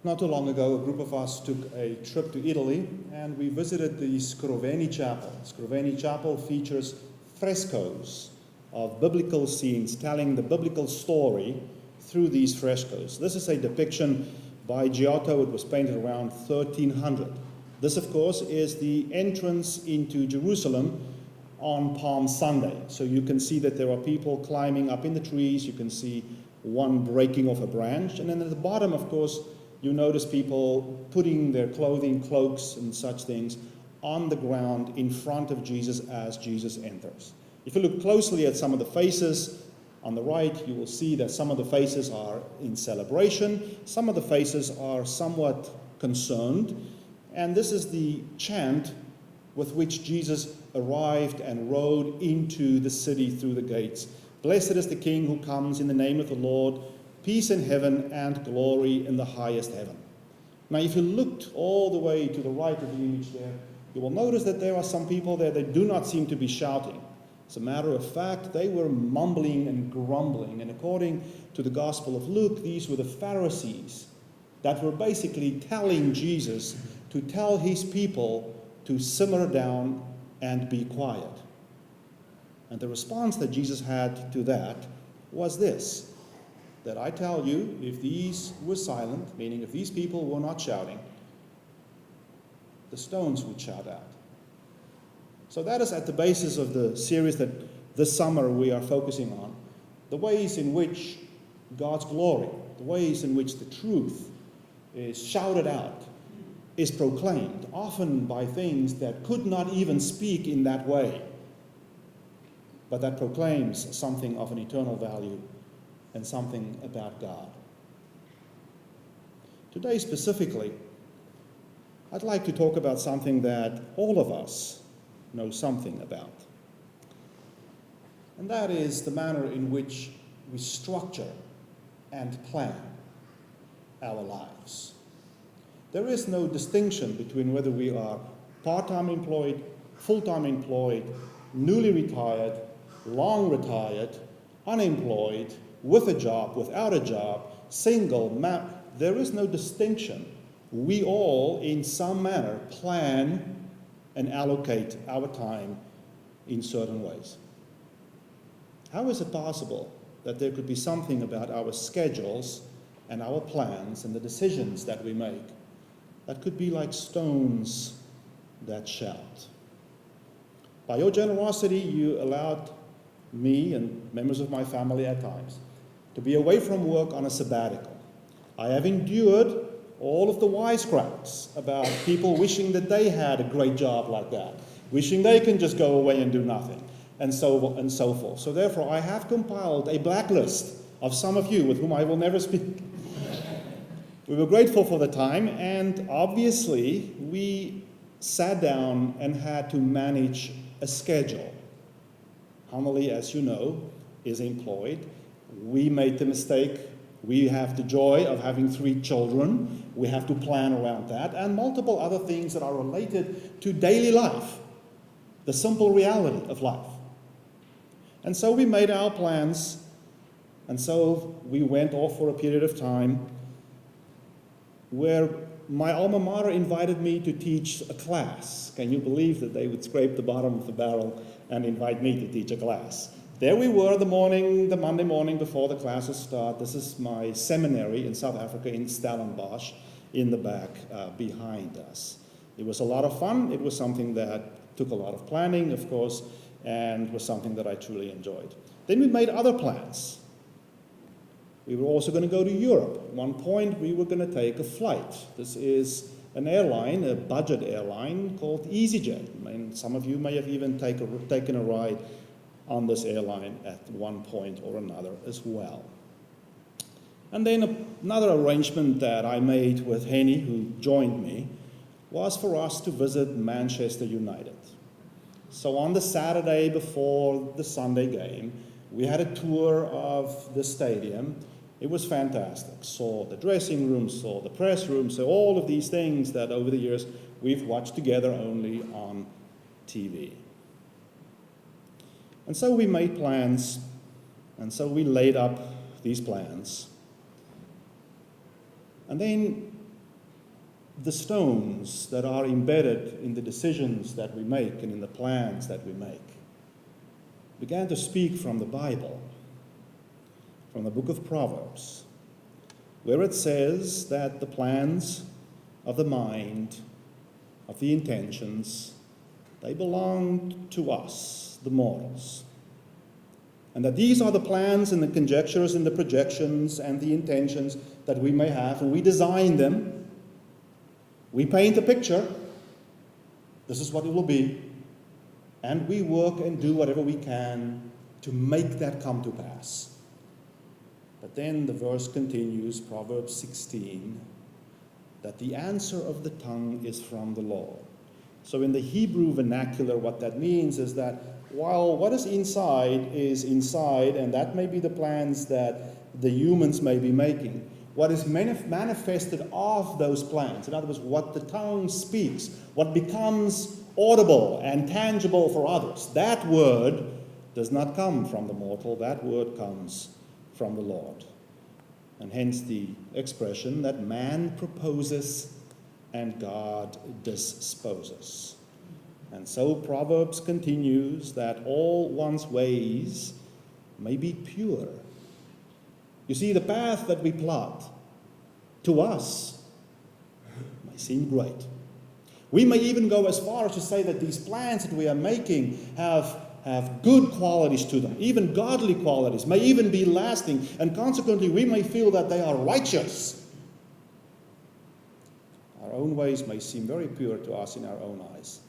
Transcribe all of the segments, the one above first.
Not too long ago, a group of us took a trip to Italy, and we visited the Scroveni Chapel. Scroveni Chapel features frescoes of biblical scenes, telling the biblical story through these frescoes. This is a depiction by Giotto. It was painted around 1300. This, of course, is the entrance into Jerusalem on Palm Sunday. So you can see that there are people climbing up in the trees. You can see one breaking off a branch. And then at the bottom, of course, you notice people putting their clothing, cloaks, and such things on the ground in front of Jesus as Jesus enters. If you look closely at some of the faces on the right, you will see that some of the faces are in celebration. Some of the faces are somewhat concerned. And this is the chant with which Jesus arrived and rode into the city through the gates. Blessed is the King who comes in the name of the Lord. Peace in heaven and glory in the highest heaven. Now, if you looked all the way to the right of the image there, you will notice that there are some people there that do not seem to be shouting. As a matter of fact, they were mumbling and grumbling. And according to the Gospel of Luke, these were the Pharisees that were basically telling Jesus to tell his people to simmer down and be quiet. And the response that Jesus had to that was this: that I tell you, if these were silent, meaning if these people were not shouting, the stones would shout out. So that is at the basis of the series that this summer we are focusing on. The ways in which God's glory, the ways in which the truth is shouted out, is proclaimed, often by things that could not even speak in that way, but that proclaims something of an eternal value and something about God. Today specifically, I'd like to talk about something that all of us know something about. And that is the manner in which we structure and plan our lives. There is no distinction between whether we are part-time employed, full-time employed, newly retired, long retired, unemployed, with a job, without a job, single, there is no distinction. We all, in some manner, plan and allocate our time in certain ways. How is it possible that there could be something about our schedules and our plans and the decisions that we make that could be like stones that shout? By your generosity, you allowed me and members of my family at times to be away from work on a sabbatical. I have endured all of the wisecracks about people wishing that they had a great job like that, wishing they can just go away and do nothing, and so forth. So therefore, I have compiled a blacklist of some of you with whom I will never speak. We were grateful for the time, and obviously, we sat down and had to manage a schedule. Hamali, as you know, is employed. We made the mistake. We have the joy of having 3 children. We have to plan around that, and multiple other things that are related to daily life, the simple reality of life. And so we made our plans, and so we went off for a period of time where my alma mater invited me to teach a class. Can you believe that they would scrape the bottom of the barrel and invite me to teach a class? There we were the Monday morning before the classes start. This is my seminary in South Africa in Stellenbosch in the back behind us. It was a lot of fun. It was something that took a lot of planning, of course, and was something that I truly enjoyed. Then we made other plans. We were also going to go to Europe. At one point, we were going to take a flight. This is an airline, a budget airline called EasyJet. I mean, some of you may have even taken a ride on this airline at one point or another as well. And then another arrangement that I made with Henny, who joined me, was for us to visit Manchester United. So on the Saturday before the Sunday game, we had a tour of the stadium. It was fantastic. Saw the dressing room, saw the press room, saw all of these things that over the years we've watched together only on TV. And so we made plans, and so we laid up these plans. And then the stones that are embedded in the decisions that we make and in the plans that we make began to speak from the Bible, from the book of Proverbs, where it says that the plans of the mind, of the intentions, they belong to us, the mortals. And that these are the plans and the conjectures and the projections and the intentions that we may have, and we design them. We paint a picture. This is what it will be. And we work and do whatever we can to make that come to pass. But then the verse continues, Proverbs 16, that the answer of the tongue is from the Lord. So in the Hebrew vernacular, what that means is that while what is inside, and that may be the plans that the humans may be making, what is manifested of those plans, in other words, what the tongue speaks, what becomes audible and tangible for others, that word does not come from the mortal, that word comes from the Lord. And hence the expression that man proposes and God disposes. And so Proverbs continues that all one's ways may be pure. You see, the path that we plot to us may seem great. We may even go as far as to say that these plans that we are making have good qualities to them, even godly qualities, may even be lasting, and consequently we may feel that they are righteous. Our own ways may seem very pure to us in our own eyes,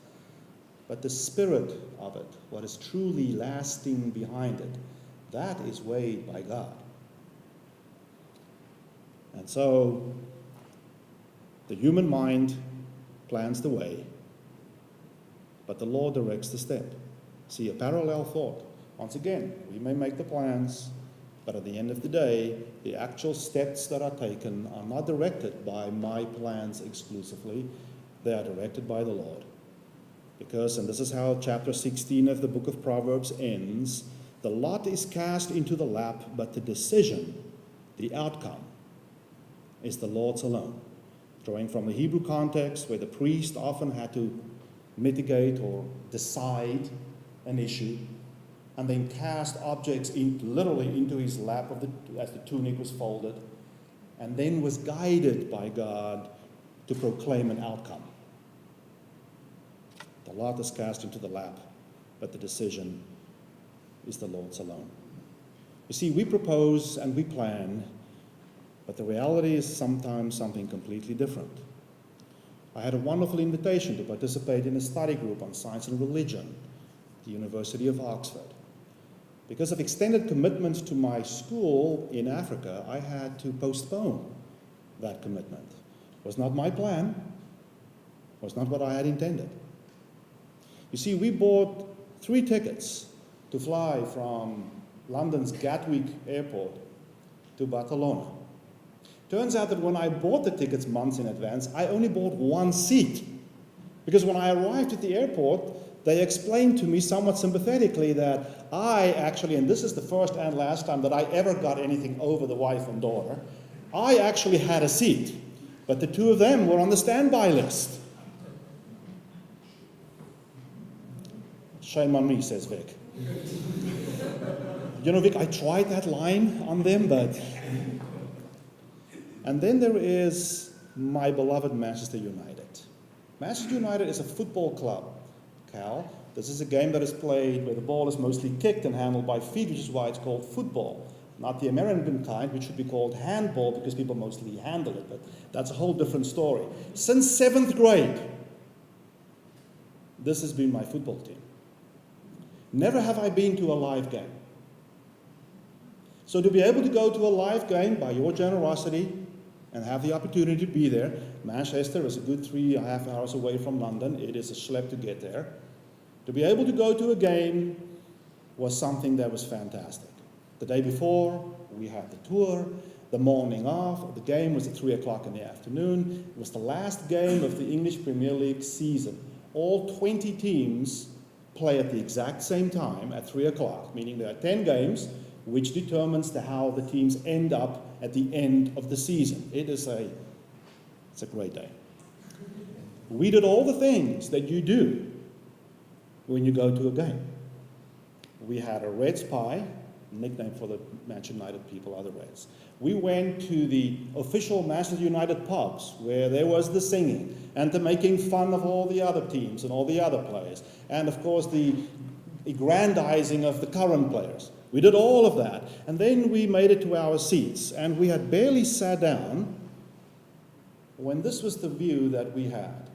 but the spirit of it, what is truly lasting behind it, that is weighed by God. And so the human mind plans the way, but the Lord directs the step. See, a parallel thought. Once again, we may make the plans, but at the end of the day, the actual steps that are taken are not directed by my plans exclusively. They are directed by the Lord. Because, and this is how chapter 16 of the book of Proverbs ends, the lot is cast into the lap, but the decision, the outcome, is the Lord's alone. Drawing from the Hebrew context, where the priest often had to mitigate or decide an issue, and then cast objects literally into his lap as the tunic was folded, and then was guided by God to proclaim an outcome. The lot is cast into the lap, but the decision is the Lord's alone. You see, we propose and we plan, but the reality is sometimes something completely different. I had a wonderful invitation to participate in a study group on science and religion at the University of Oxford. Because of extended commitments to my school in Africa, I had to postpone that commitment. It was not my plan. It was not what I had intended. You see, we bought 3 tickets to fly from London's Gatwick Airport to Barcelona. Turns out that when I bought the tickets months in advance, I only bought 1 seat. Because when I arrived at the airport, they explained to me somewhat sympathetically that I actually, and this is the first and last time that I ever got anything over the wife and daughter, I actually had a seat. But the 2 of them were on the standby list. Shame on me, says Vic. You know, Vic, I tried that line on them, but... And then there is my beloved Manchester United. Manchester United is a football club, Cal. This is a game that is played where the ball is mostly kicked and handled by feet, which is why it's called football. Not the American kind, which should be called handball because people mostly handle it, but that's a whole different story. Since 7th grade, this has been my football team. Never have I been to a live game. So to be able to go to a live game by your generosity and have the opportunity to be there, Manchester is a good 3.5 hours away from London. It is a schlep to get there. To be able to go to a game was something that was fantastic. The day before, we had the tour. The morning of, the game was at 3 o'clock in the afternoon. It was the last game of the English Premier League season. All 20 teams play at the exact same time at 3 o'clock, meaning there are 10 games, which determines how the teams end up at the end of the season. It's a great day. We did all the things that you do when you go to a game. We had a Reds pie, nickname for the Manchester United people are the Reds. We went to the official Manchester United pubs where there was the singing and the making fun of all the other teams and all the other players. And of course the aggrandizing of the current players. We did all of that. And then we made it to our seats. And we had barely sat down when this was the view that we had.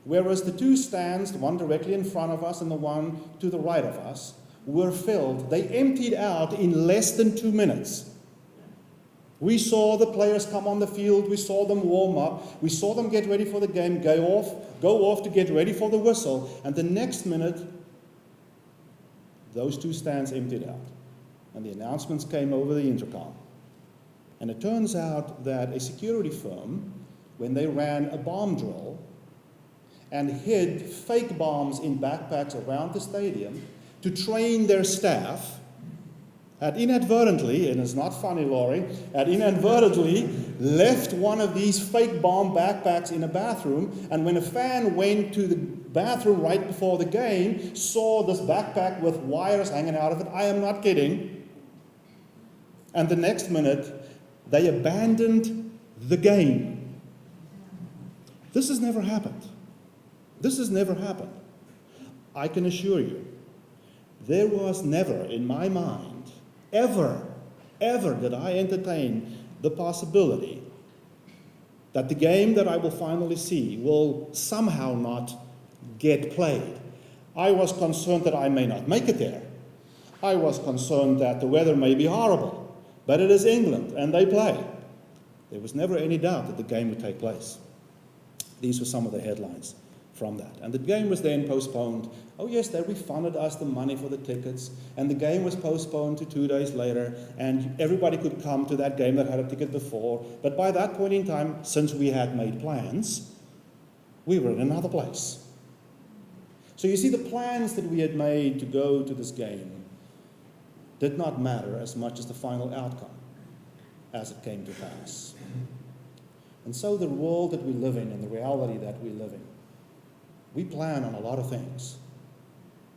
Whereas the two stands, the one directly in front of us and the one to the right of us, were filled. They emptied out in less than 2 minutes. We saw the players come on the field. We saw them warm up. We saw them get ready for the game, go off to get ready for the whistle. And the next minute, those two stands emptied out. And the announcements came over the intercom. And it turns out that a security firm, when they ran a bomb drill and hid fake bombs in backpacks around the stadium to train their staff, had inadvertently, and it's not funny, Laurie, had inadvertently left one of these fake bomb backpacks in a bathroom, and when a fan went to the bathroom right before the game, saw this backpack with wires hanging out of it, I am not kidding, and the next minute, they abandoned the game. This has never happened. This has never happened. I can assure you, there was never in my mind, ever did I entertain the possibility that the game that I will finally see will somehow not get played. I was concerned that I may not make it there. I was concerned that the weather may be horrible, but it is England and they play. There was never any doubt that the game would take place. These were some of the headlines from that. And the game was then postponed. Oh yes, they refunded us the money for the tickets, and the game was postponed to 2 days later, and everybody could come to that game that had a ticket before. But by that point in time, since we had made plans, we were in another place. So you see, the plans that we had made to go to this game did not matter as much as the final outcome as it came to pass. And so the world that we live in and the reality that we live in, we plan on a lot of things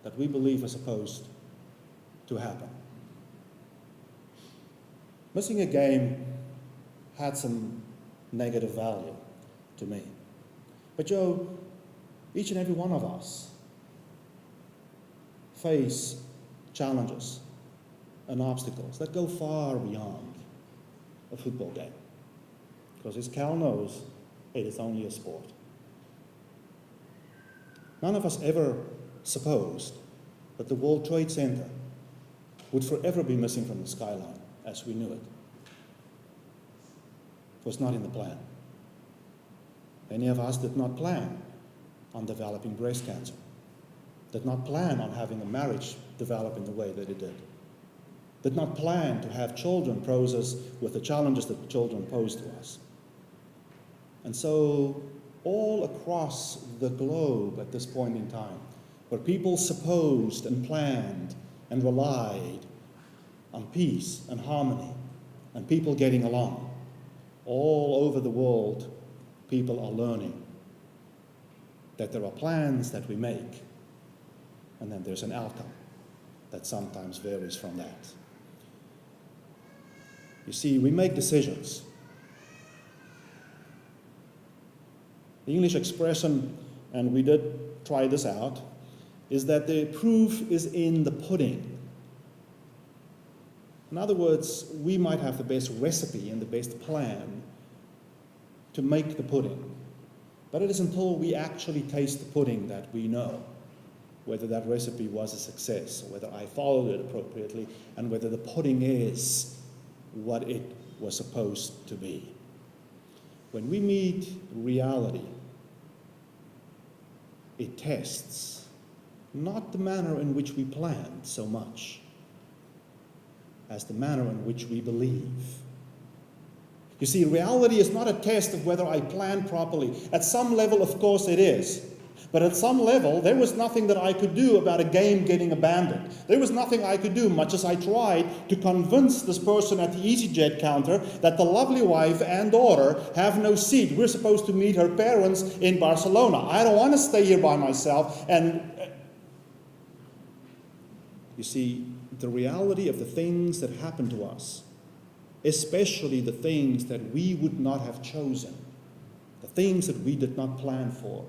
that we believe are supposed to happen. Missing a game had some negative value to me. But Joe, each and every one of us face challenges and obstacles that go far beyond a football game. Because as Cal knows, it is only a sport. None of us ever supposed that the World Trade Center would forever be missing from the skyline as we knew it. It was not in the plan. Many of us did not plan on developing breast cancer, did not plan on having a marriage develop in the way that it did not plan to have children pose us with the challenges that the children pose to us. And so all across the globe at this point in time, where people supposed and planned and relied on peace and harmony and people getting along, all over the world, people are learning that there are plans that we make, and then there's an outcome that sometimes varies from that. You see, we make decisions. The English expression, and we did try this out, is that the proof is in the pudding. In other words, we might have the best recipe and the best plan to make the pudding, but it is until we actually taste the pudding that we know whether that recipe was a success, or whether I followed it appropriately, and whether the pudding is what it was supposed to be. When we meet reality, it tests not the manner in which we planned so much as the manner in which we believe. You see, reality is not a test of whether I planned properly. At some level, of course, it is. But at some level, there was nothing that I could do about a game getting abandoned. There was nothing I could do, much as I tried to convince this person at the EasyJet counter that the lovely wife and daughter have no seat. We're supposed to meet her parents in Barcelona. I don't want to stay here by myself. And you see, the reality of the things that happen to us, especially the things that we would not have chosen, the things that we did not plan for,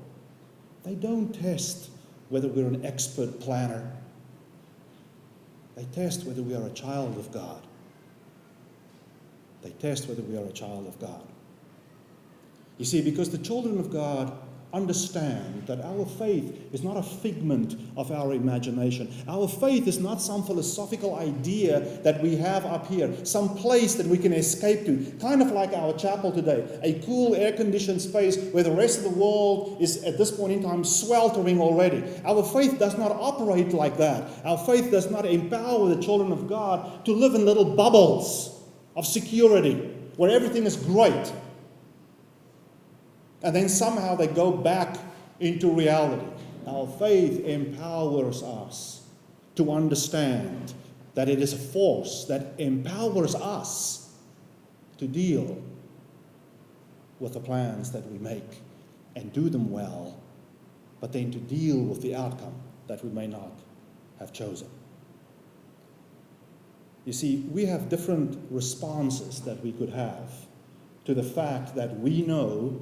they don't test whether we're an expert planner. They test whether we are a child of God. They test whether we are a child of God. You see, because the children of God understand that our faith is not a figment of our imagination. Our faith is not some philosophical idea that we have up here, some place that we can escape to, kind of like our chapel today, a cool air-conditioned space where the rest of the world is at this point in time sweltering already. Our faith does not operate like that. Our faith does not empower the children of God to live in little bubbles of security where everything is great. And then somehow they go back into reality. Our faith empowers us to understand that it is a force that empowers us to deal with the plans that we make and do them well, but then to deal with the outcome that we may not have chosen. You see, we have different responses that we could have to the fact that we know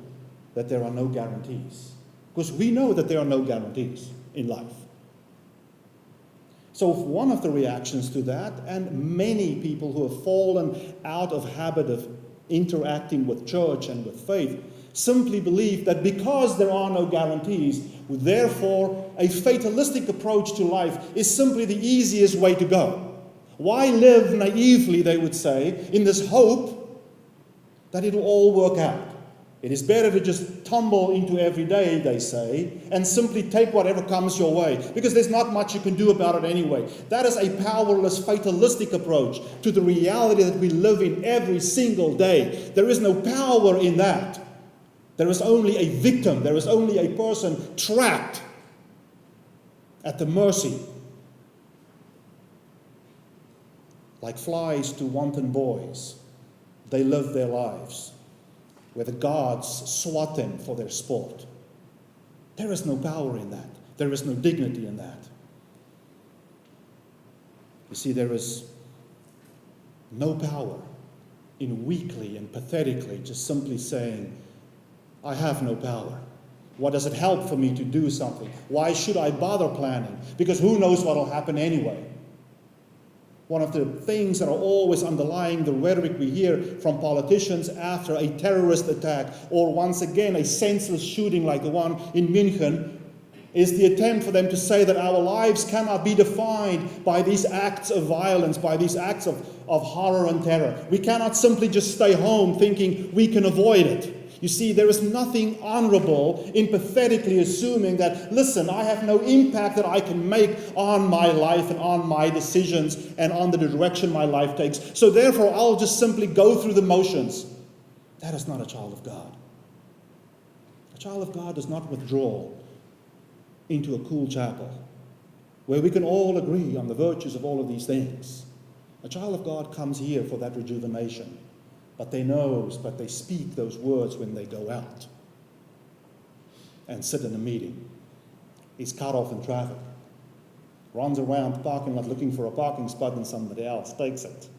that there are no guarantees. Because we know that there are no guarantees in life. So one of the reactions to that, and many people who have fallen out of habit of interacting with church and with faith, simply believe that because there are no guarantees, therefore a fatalistic approach to life is simply the easiest way to go. Why live naively, they would say, in this hope that it'll all work out? It is better to just tumble into every day, they say, and simply take whatever comes your way, because there's not much you can do about it anyway. That is a powerless, fatalistic approach to the reality that we live in every single day. There is no power in that. There is only a victim. There is only a person trapped at the mercy, like flies to wanton boys. They live their lives where the gods swat them for their sport. There is no power in that. There is no dignity in that. You see, there is no power in weakly and pathetically just simply saying, I have no power. What does it help for me to do something? Why should I bother planning? Because who knows what will happen anyway? One of the things that are always underlying the rhetoric we hear from politicians after a terrorist attack, or once again a senseless shooting like the one in München, is the attempt for them to say that our lives cannot be defined by these acts of violence, by these acts of horror and terror. We cannot simply just stay home thinking we can avoid it. You see, there is nothing honorable in pathetically assuming that, listen, I have no impact that I can make on my life and on my decisions and on the direction my life takes. So therefore, I'll just simply go through the motions. That is not a child of God. A child of God does not withdraw into a cool chapel where we can all agree on the virtues of all of these things. A child of God comes here for that rejuvenation. But they speak those words when they go out and sit in a meeting. He's cut off in traffic, runs around the parking lot looking for a parking spot, and somebody else takes it.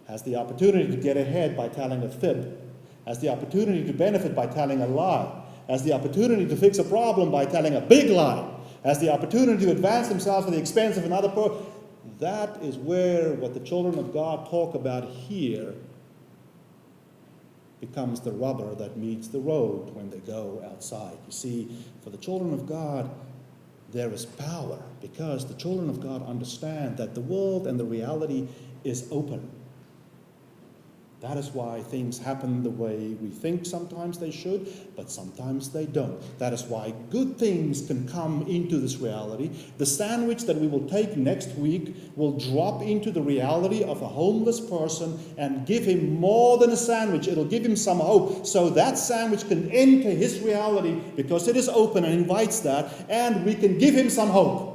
Has the opportunity to get ahead by telling a fib. Has the opportunity to benefit by telling a lie. Has the opportunity to fix a problem by telling a big lie. Has the opportunity to advance themselves at the expense of another person. That is where what the children of God talk about here becomes the rubber that meets the road when they go outside. You see, for the children of God, there is power because the children of God understand that the world and the reality is open. That is why things happen the way we think sometimes they should, but sometimes they don't. That is why good things can come into this reality. The sandwich that we will take next week will drop into the reality of a homeless person and give him more than a sandwich. It'll give him some hope. So that sandwich can enter his reality because it is open and invites that, and we can give him some hope.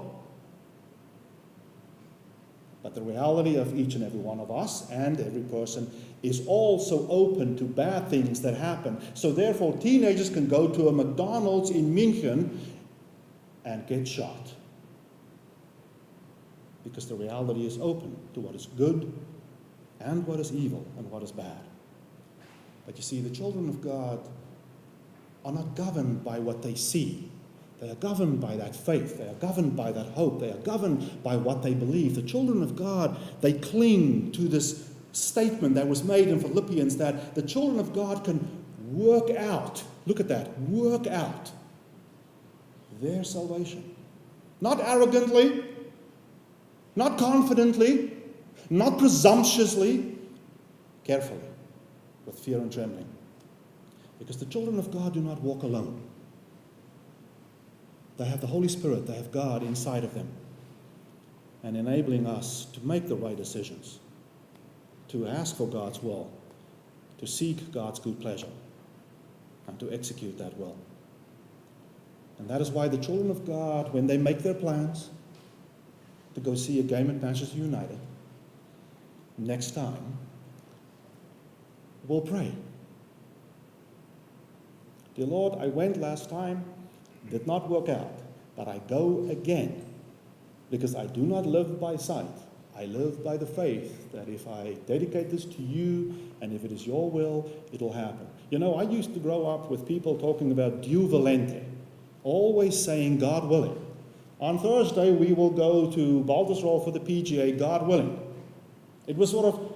But the reality of each and every one of us and every person is also open to bad things that happen. So therefore, teenagers can go to a McDonald's in München and get shot. Because the reality is open to what is good and what is evil and what is bad. But you see, the children of God are not governed by what they see. They are governed by that faith. They are governed by that hope. They are governed by what they believe. The children of God, they cling to this statement that was made in Philippians that the children of God can work out, look at that, work out their salvation. Not arrogantly, not confidently, not presumptuously, carefully, with fear and trembling. Because the children of God do not walk alone. They have the Holy Spirit, they have God inside of them, and enabling us to make the right decisions, to ask for God's will, to seek God's good pleasure, and to execute that will. And that is why the children of God, when they make their plans to go see a game at Manchester United, next time, will pray. Dear Lord, I went last time, did not work out, but I go again, because I do not live by sight. I live by the faith that if I dedicate this to you, and if it is your will, it'll happen. You know, I used to grow up with people talking about Dieu volente, always saying God willing. On Thursday, we will go to Baltusrol for the PGA, God willing. It was sort of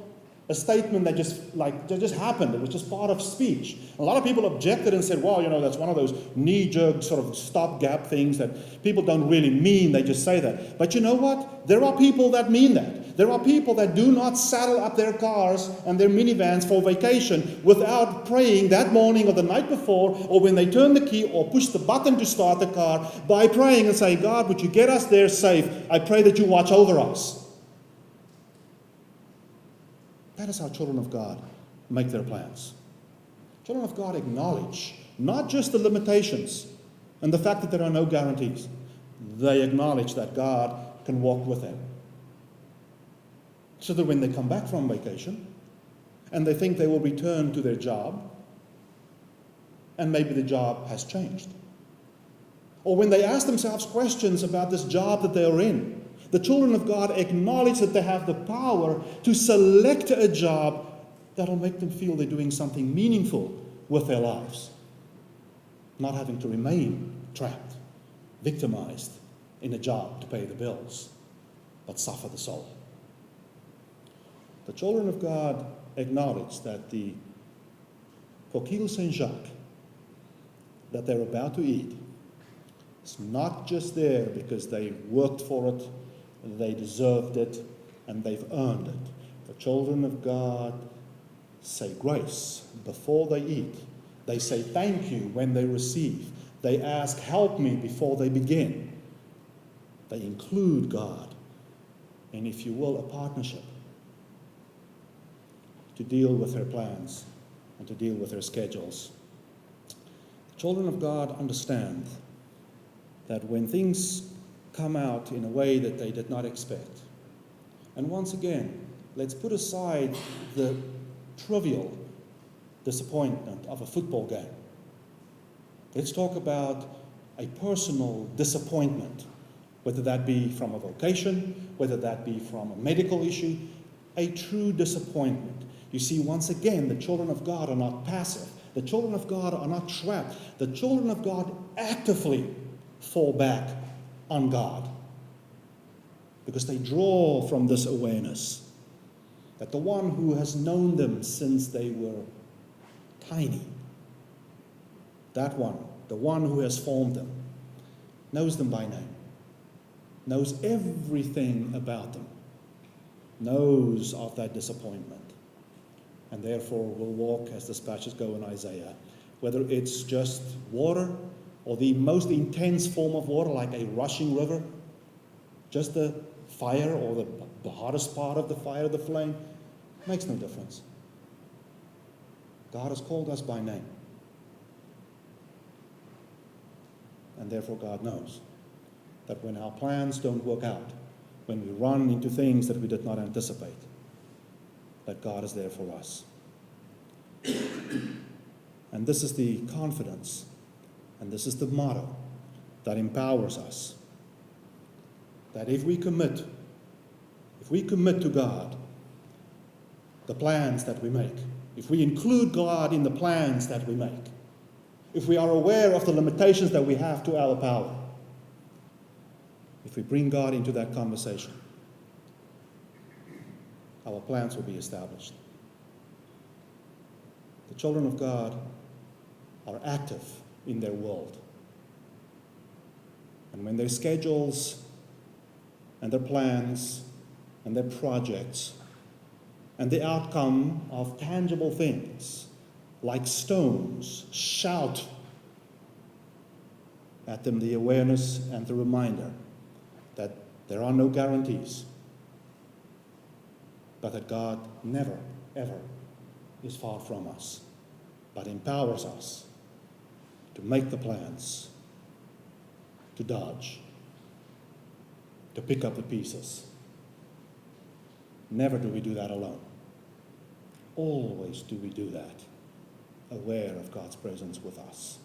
a statement that just happened. It was just part of speech. A lot of people objected and said, well, you know, that's one of those knee-jerk sort of stopgap things that people don't really mean. They just say that. But you know what? There are people that mean that. There are people that do not saddle up their cars and their minivans for vacation without praying that morning or the night before, or when they turn the key or push the button to start the car, by praying and saying, God, would you get us there safe? I pray that you watch over us. That is how children of God make their plans. Children of God acknowledge not just the limitations and the fact that there are no guarantees. They acknowledge that God can walk with them. So that when they come back from vacation and they think they will return to their job, and maybe the job has changed. Or when they ask themselves questions about this job that they are in, the children of God acknowledge that they have the power to select a job that will make them feel they're doing something meaningful with their lives. Not having to remain trapped, victimized in a job to pay the bills, but suffer the soul. The children of God acknowledge that the coquille Saint-Jacques that they're about to eat is not just there because they worked for it, they deserved it, and they've earned it. The children of God say grace before they eat. They say thank you when they receive. They ask help me before they begin. They include God in, if you will, a partnership to deal with their plans and to deal with their schedules. The children of God understand that when things come out in a way that they did not expect. And once again, let's put aside the trivial disappointment of a football game. Let's talk about a personal disappointment, whether that be from a vocation, whether that be from a medical issue, a true disappointment. You see, once again, the children of God are not passive. The children of God are not trapped. The children of God actively fall back on God, because they draw from this awareness that the one who has known them since they were tiny, that one, the one who has formed them, knows them by name, knows everything about them, knows of that disappointment, and therefore will walk as dispatches go in Isaiah. Whether it's just water or the most intense form of water, like a rushing river, just the fire or the hottest part of the fire, the flame, makes no difference. God has called us by name. And therefore God knows that when our plans don't work out, when we run into things that we did not anticipate, that God is there for us. And this is the confidence, and this is the motto that empowers us. That if we commit to God the plans that we make, if we include God in the plans that we make, if we are aware of the limitations that we have to our power, if we bring God into that conversation, our plans will be established. The children of God are active in their world. And when their schedules and their plans and their projects and the outcome of tangible things like stones shout at them the awareness and the reminder that there are no guarantees, but that God never, ever is far from us, but empowers us to make the plans, to dodge, to pick up the pieces. Never do we do that alone. Always do we do that, aware of God's presence with us.